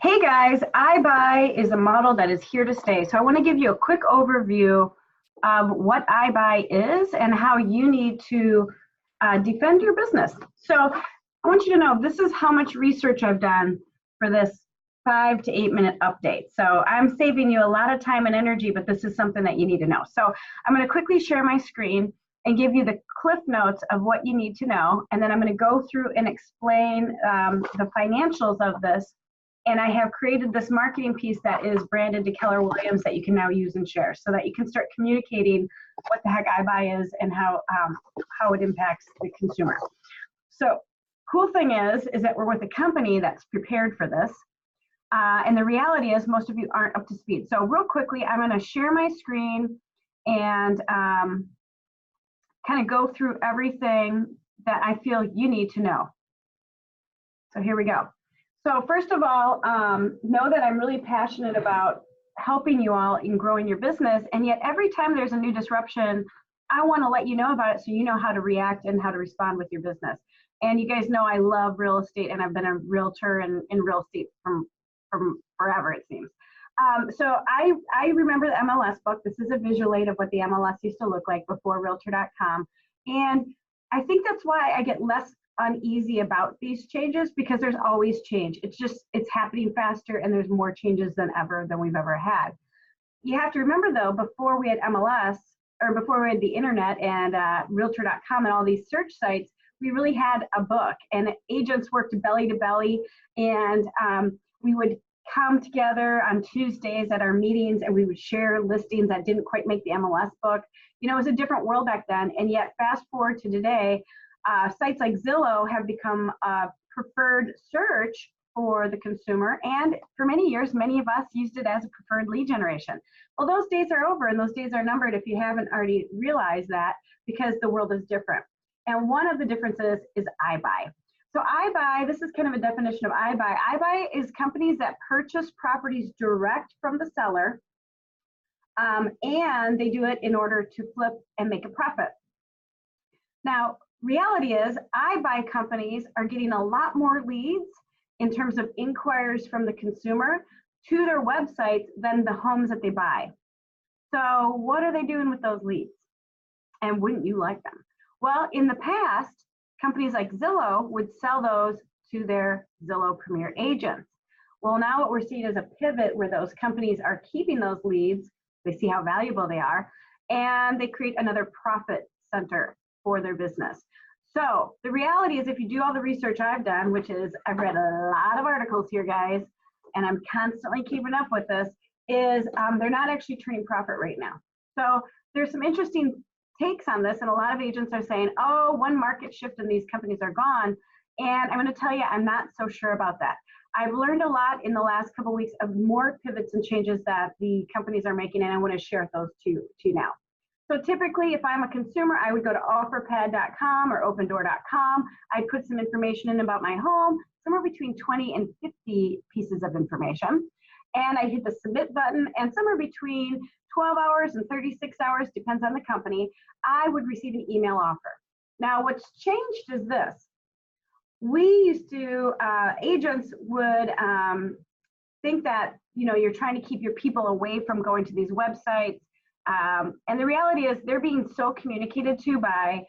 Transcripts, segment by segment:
Hey guys, iBuy is a model that is here to stay. So I want to give you a quick overview of what iBuy is and how you need to defend your business. So I want you to know this is how much research I've done for this 5 to 8 minute update. So I'm saving you a lot of time and energy, but this is something that you need to know. So I'm going to quickly share my screen and give you the cliff notes of what you need to know. And then I'm going to go through and explain the financials of this. And I have created this marketing piece that is branded to Keller Williams that you can now use and share so that you can start communicating what the heck iBuy is and how it impacts the consumer. So cool thing is that we're with a company that's prepared for this. And the reality is most of you aren't up to speed. So real quickly, I'm going to share my screen and kind of go through everything that I feel you need to know. So here we go. So first of all, know that I'm really passionate about helping you all in growing your business. And yet every time there's a new disruption, I want to let you know about it so you know how to react and how to respond with your business. And you guys know I love real estate, and I've been a realtor in real estate from forever, it seems. So I remember the MLS book. This is a visual aid of what the MLS used to look like before Realtor.com. And I think that's why I get less uneasy about these changes, because there's always change. It's happening faster, and there's more changes than we've ever had. You have to remember though, before we had MLS, or before we had the internet and Realtor.com and all these search sites, we really had a book, and agents worked belly to belly, and we would come together on Tuesdays at our meetings, and we would share listings that didn't quite make the MLS book. You know, it was a different world back then. And yet fast forward to today, sites like Zillow have become a preferred search for the consumer, and for many years, many of us used it as a preferred lead generation. Well, those days are over, and those days are numbered if you haven't already realized that, because the world is different. And one of the differences is iBuy. So iBuy, this is kind of a definition of iBuy. iBuy is companies that purchase properties direct from the seller, and they do it in order to flip and make a profit. Now, reality is iBuy companies are getting a lot more leads in terms of inquiries from the consumer to their websites than the homes that they buy. So what are they doing with those leads? And wouldn't you like them? Well, in the past, companies like Zillow would sell those to their Zillow Premier agents. Well, now what we're seeing is a pivot where those companies are keeping those leads. They see how valuable they are, and they create another profit center for their business. So the reality is, if you do all the research I've done, which is I've read a lot of articles here, guys, and I'm constantly keeping up with this, is they're not actually turning profit right now. So there's some interesting takes on this, and a lot of agents are saying, oh, one market shift and these companies are gone. And I'm going to tell you, I'm not so sure about that. I've learned a lot in the last couple of weeks of more pivots and changes that the companies are making, and I want to share those to you now. So typically, if I'm a consumer, I would go to offerpad.com or opendoor.com. I'd put some information in about my home, somewhere between 20 and 50 pieces of information. And I hit the submit button, and somewhere between 12 hours and 36 hours, depends on the company, I would receive an email offer. Now, what's changed is this. We used to, agents would think that, you know, you're trying to keep your people away from going to these websites. And the reality is they're being so communicated to by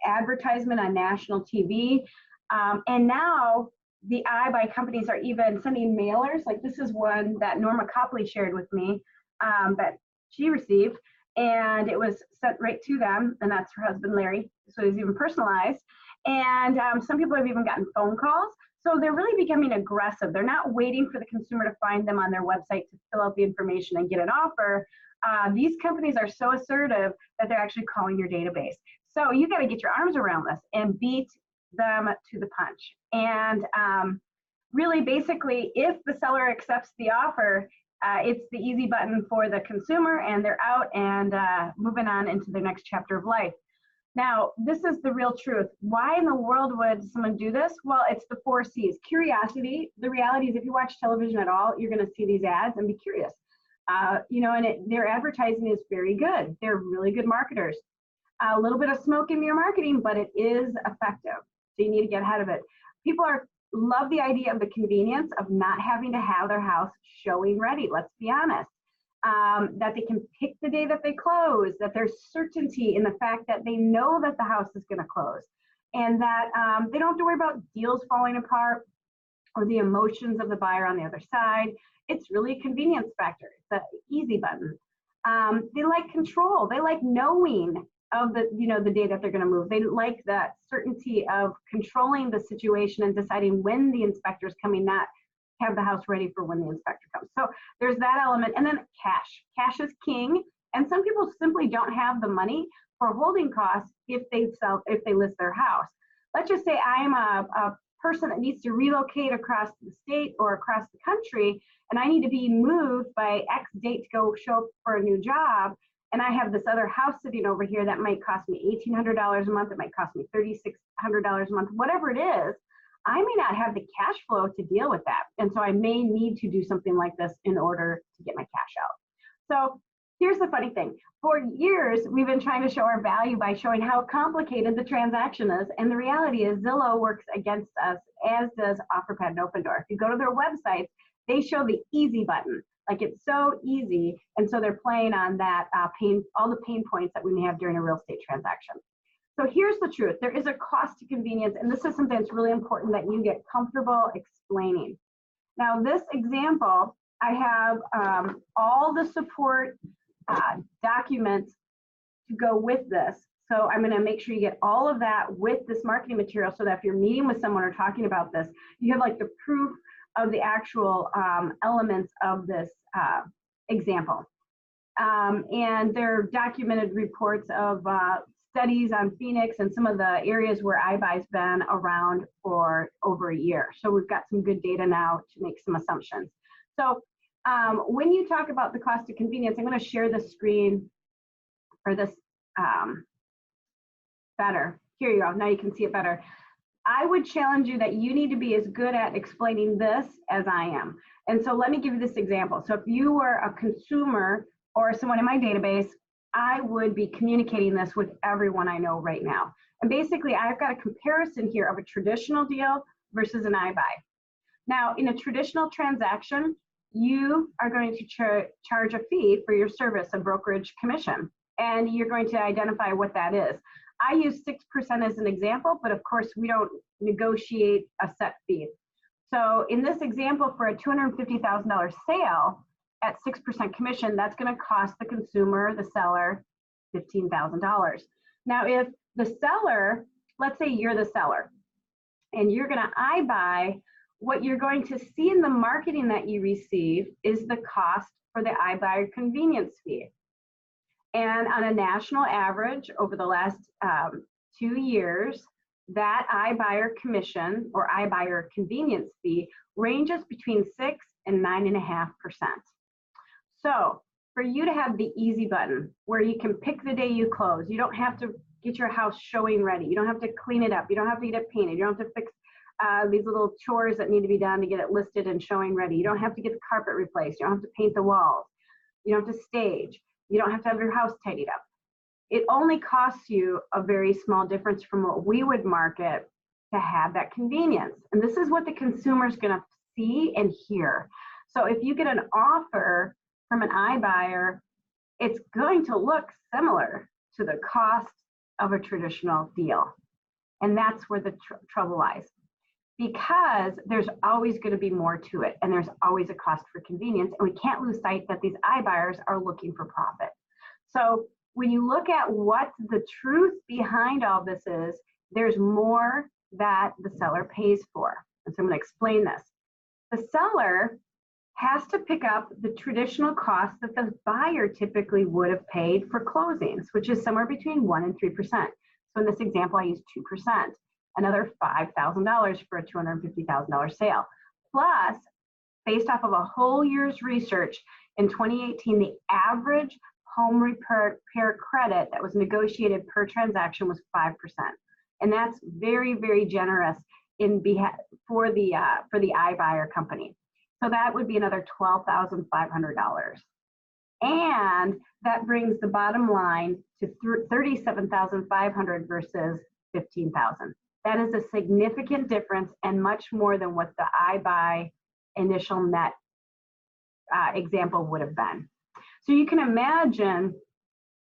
advertisement on national TV. And now the iBuy companies are even sending mailers. Like, this is one that Norma Copley shared with me that she received, and it was sent right to them, and that's her husband, Larry. So it was even personalized. And some people have even gotten phone calls. So they're really becoming aggressive. They're not waiting for the consumer to find them on their website to fill out the information and get an offer. These companies are so assertive that they're actually calling your database. So you got to get your arms around this and beat them to the punch. And really, basically, if the seller accepts the offer, it's the easy button for the consumer, and they're out and moving on into their next chapter of life. Now, this is the real truth. Why in the world would someone do this? Well, it's the 4 C's. Curiosity. The reality is, if you watch television at all, you're going to see these ads and be curious. You know, and their advertising is very good. They're really good marketers. A little bit of smoke in your marketing, but it is effective. So you need to get ahead of it. People are love the idea of the convenience of not having to have their house showing ready, let's be honest. That they can pick the day that they close, that there's certainty in the fact that they know that the house is going to close, and that they don't have to worry about deals falling apart or the emotions of the buyer on the other side. It's really a convenience factor. It's the easy button. They like control. They like knowing of the, the day that they're going to move. They like that certainty of controlling the situation and deciding when the inspector is coming, not have the house ready for when the inspector comes. So there's that element. And then cash. Cash is king. And some people simply don't have the money for holding costs if they list their house. Let's just say I'm a person that needs to relocate across the state or across the country, and I need to be moved by X date to go show up for a new job. And I have this other house sitting over here that might cost me $1,800 a month. It might cost me $3,600 a month, whatever it is. I may not have the cash flow to deal with that. And so I may need to do something like this in order to get my cash out. So here's the funny thing. For years, we've been trying to show our value by showing how complicated the transaction is. And the reality is Zillow works against us, as does OfferPad and Opendoor. If you go to their websites, they show the easy button. Like, it's so easy. And so they're playing on that all the pain points that we may have during a real estate transaction. So here's the truth. There is a cost to convenience, and this is something that's really important that you get comfortable explaining. Now, this example, I have all the support documents to go with this. So I'm going to make sure you get all of that with this marketing material so that if you're meeting with someone or talking about this, you have like the proof of the actual elements of this example. And there are documented reports of studies on Phoenix and some of the areas where iBuy's been around for over a year. So we've got some good data now to make some assumptions. So when you talk about the cost of convenience, I'm going to share the screen for this better. Here you go. Now you can see it better. I would challenge you that you need to be as good at explaining this as I am. And so let me give you this example. So if you were a consumer or someone in my database, I would be communicating this with everyone I know right now. And basically, I've got a comparison here of a traditional deal versus an iBuy. Now, in a traditional transaction, you are going to charge a fee for your service, a brokerage commission, and you're going to identify what that is. I use 6% as an example, but of course, we don't negotiate a set fee. So in this example, for a $250,000 sale, at 6% commission, that's going to cost the consumer, the seller, $15,000. Now, if the seller, let's say you're the seller, and you're going to iBuy, what you're going to see in the marketing that you receive is the cost for the iBuyer convenience fee. And on a national average over the last 2 years, that iBuyer commission or iBuyer convenience fee ranges between 6 and 9.5%. So for you to have the easy button where you can pick the day you close, you don't have to get your house showing ready. You don't have to clean it up. You don't have to get it painted. You don't have to fix these little chores that need to be done to get it listed and showing ready. You don't have to get the carpet replaced. You don't have to paint the walls. You don't have to stage. You don't have to have your house tidied up. It only costs you a very small difference from what we would market to have that convenience. And this is what the consumer is going to see and hear. So if you get an offer from an iBuyer, it's going to look similar to the cost of a traditional deal. And that's where the trouble lies. Because there's always going to be more to it, and there's always a cost for convenience, and we can't lose sight that these iBuyers are looking for profit. So when you look at what the truth behind all this is, there's more that the seller pays for. And so I'm going to explain this. The seller has to pick up the traditional cost that the buyer typically would have paid for closings, which is somewhere between 1% and 3%. So in this example, I use 2%, another $5,000 for a $250,000 sale. Plus, based off of a whole year's research, in 2018, the average home repair credit that was negotiated per transaction was 5%. And that's very, very generous for the iBuyer company. So that would be another $12,500. And that brings the bottom line to $37,500 versus $15,000. That is a significant difference and much more than what the iBuy initial net example would have been. So you can imagine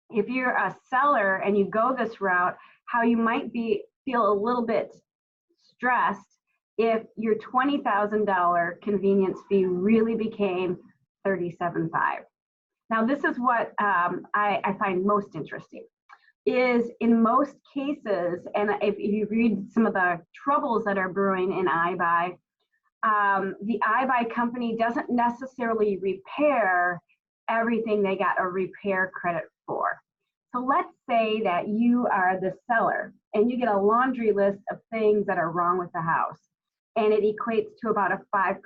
if you're a seller and you go this route, how you might feel a little bit stressed if your $20,000 convenience fee really became $37,500. Now, this is what I find most interesting, is in most cases, and if you read some of the troubles that are brewing in iBuy, the iBuy company doesn't necessarily repair everything they got a repair credit for. So let's say that you are the seller and you get a laundry list of things that are wrong with the house, and it equates to about a 5%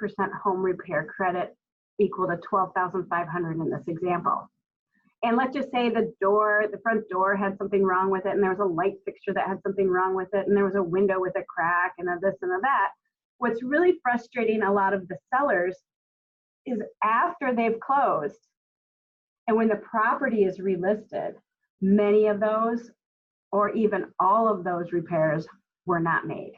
home repair credit equal to $12,500 in this example. And let's just say the front door had something wrong with it, and there was a light fixture that had something wrong with it, and there was a window with a crack and a this and a that. What's really frustrating a lot of the sellers is after they've closed and when the property is relisted, many of those or even all of those repairs were not made.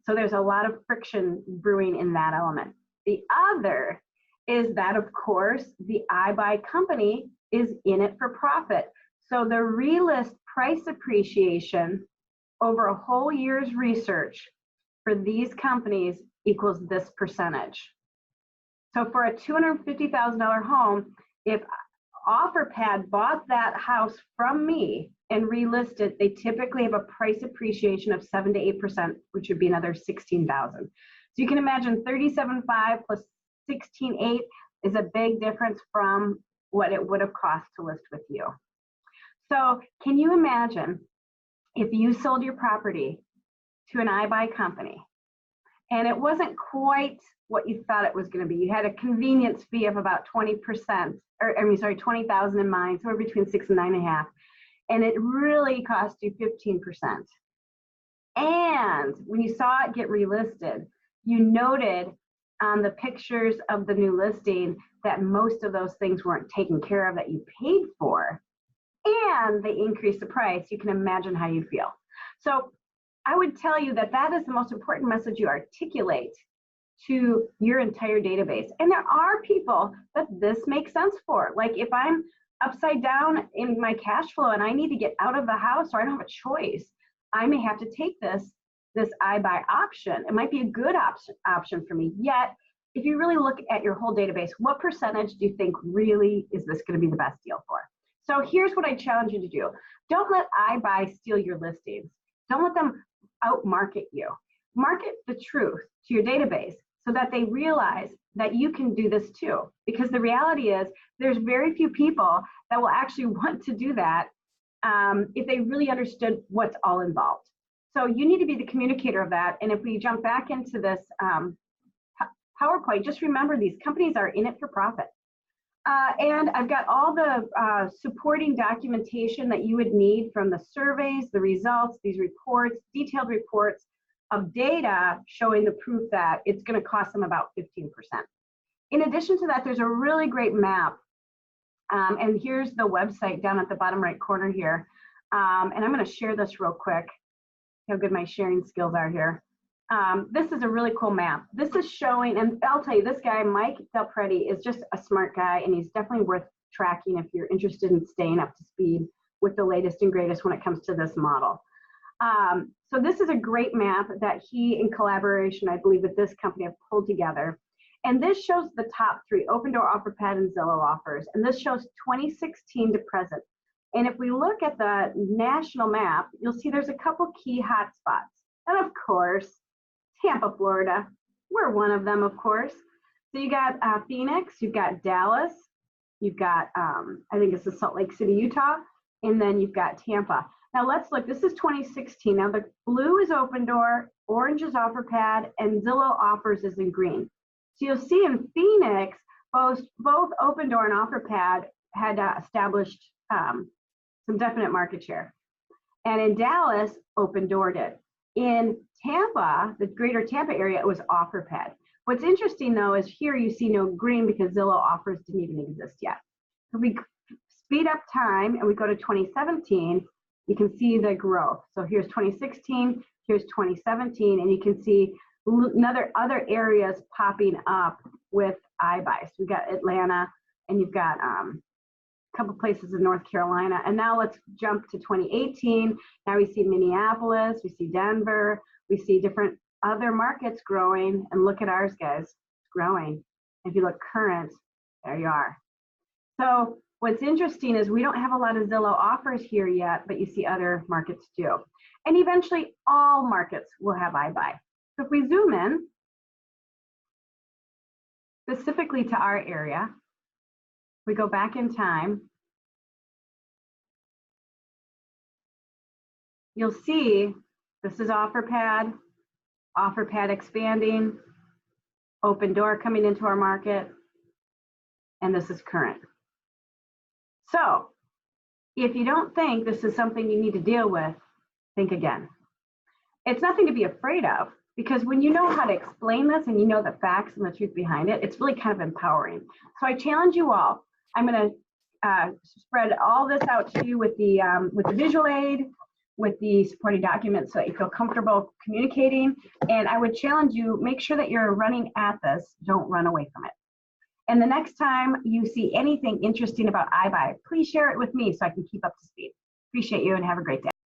So there's a lot of friction brewing in that element. The other is that, of course, the iBuy company is in it for profit. So the relist price appreciation over a whole year's research for these companies equals this percentage. So for a $250,000 home, if OfferPad bought that house from me and relisted, they typically have a price appreciation of 7 to 8%, which would be another $16,000. So you can imagine 37.5 plus 16.8 is a big difference from what it would have cost to list with you. So can you imagine if you sold your property to an iBuy company and it wasn't quite what you thought it was going to be? You had a convenience fee of about 20%, or I mean, sorry, 20,000 in mind, somewhere between 6 and 9.5, and it really cost you 15%. And when you saw it get relisted, you noted on the pictures of the new listing that most of those things weren't taken care of that you paid for, and they increased the price. You can imagine how you feel. So I would tell you that that is the most important message you articulate to your entire database. And there are people that this makes sense for. Like if I'm upside down in my cash flow and I need to get out of the house, or I don't have a choice, I may have to take this iBuy option. It might be a good option for me. Yet, if you really look at your whole database, what percentage do you think really is this going to be the best deal for? So here's what I challenge you to do. Don't let iBuy steal your listings. Don't let them outmarket you. Market the truth to your database so that they realize that you can do this too. Because the reality is there's very few people that will actually want to do that if they really understood what's all involved. So you need to be the communicator of that. And if we jump back into this PowerPoint, just remember these companies are in it for profit. And I've got all the supporting documentation that you would need from the surveys, the results, these reports, detailed reports of data showing the proof that it's going to cost them about 15%. In addition to that, there's a really great map. And here's the website down at the bottom right corner here. And I'm going to share this real quick. How good my sharing skills are here. This is a really cool map. This is showing, and I'll tell you, this guy, Mike Del Preti, is just a smart guy, and he's definitely worth tracking if you're interested in staying up to speed with the latest and greatest when it comes to this model. So this is a great map that he, in collaboration, I believe, with this company, have pulled together. And this shows the top 3, Opendoor, OfferPad, and Zillow offers. And this shows 2016 to present. And if we look at the national map, you'll see there's a couple key hotspots. And of course, Tampa, Florida, we're one of them, of course. So you got Phoenix, you've got Dallas, you've got, I think it's the Salt Lake City, Utah, and then you've got Tampa. Now let's look, this is 2016. Now the blue is Opendoor, orange is OfferPad, and Zillow offers is in green. So you'll see in Phoenix, both Opendoor and OfferPad had established some definite market share. And in Dallas, Opendoor did. In Tampa, the greater Tampa area, it was OfferPad. What's interesting though is here you see no green because Zillow offers didn't even exist yet. If we speed up time and we go to 2017, you can see the growth. So here's 2016, Here's 2017, and you can see other areas popping up with iBuy. So we've got Atlanta, and you've got a couple places in North Carolina. And now let's jump to 2018. Now we see Minneapolis, we see Denver, we see different other markets growing, and look at ours, guys, it's growing. If you look current, there you are. So what's interesting is we don't have a lot of Zillow offers here yet, but you see other markets do. And eventually all markets will have iBuy. So if we zoom in specifically to our area, we go back in time, you'll see this is OfferPad expanding, Open Door coming into our market, and this is current. So if you don't think this is something you need to deal with, think again. It's nothing to be afraid of, because when you know how to explain this and you know the facts and the truth behind it, it's really kind of empowering. So I challenge you all. I'm going to spread all this out to you with the visual aid, with the supporting documents, so that you feel comfortable communicating. And I would challenge you, make sure that you're running at this. Don't run away from it. And the next time you see anything interesting about iBuy, please share it with me so I can keep up to speed. Appreciate you and have a great day.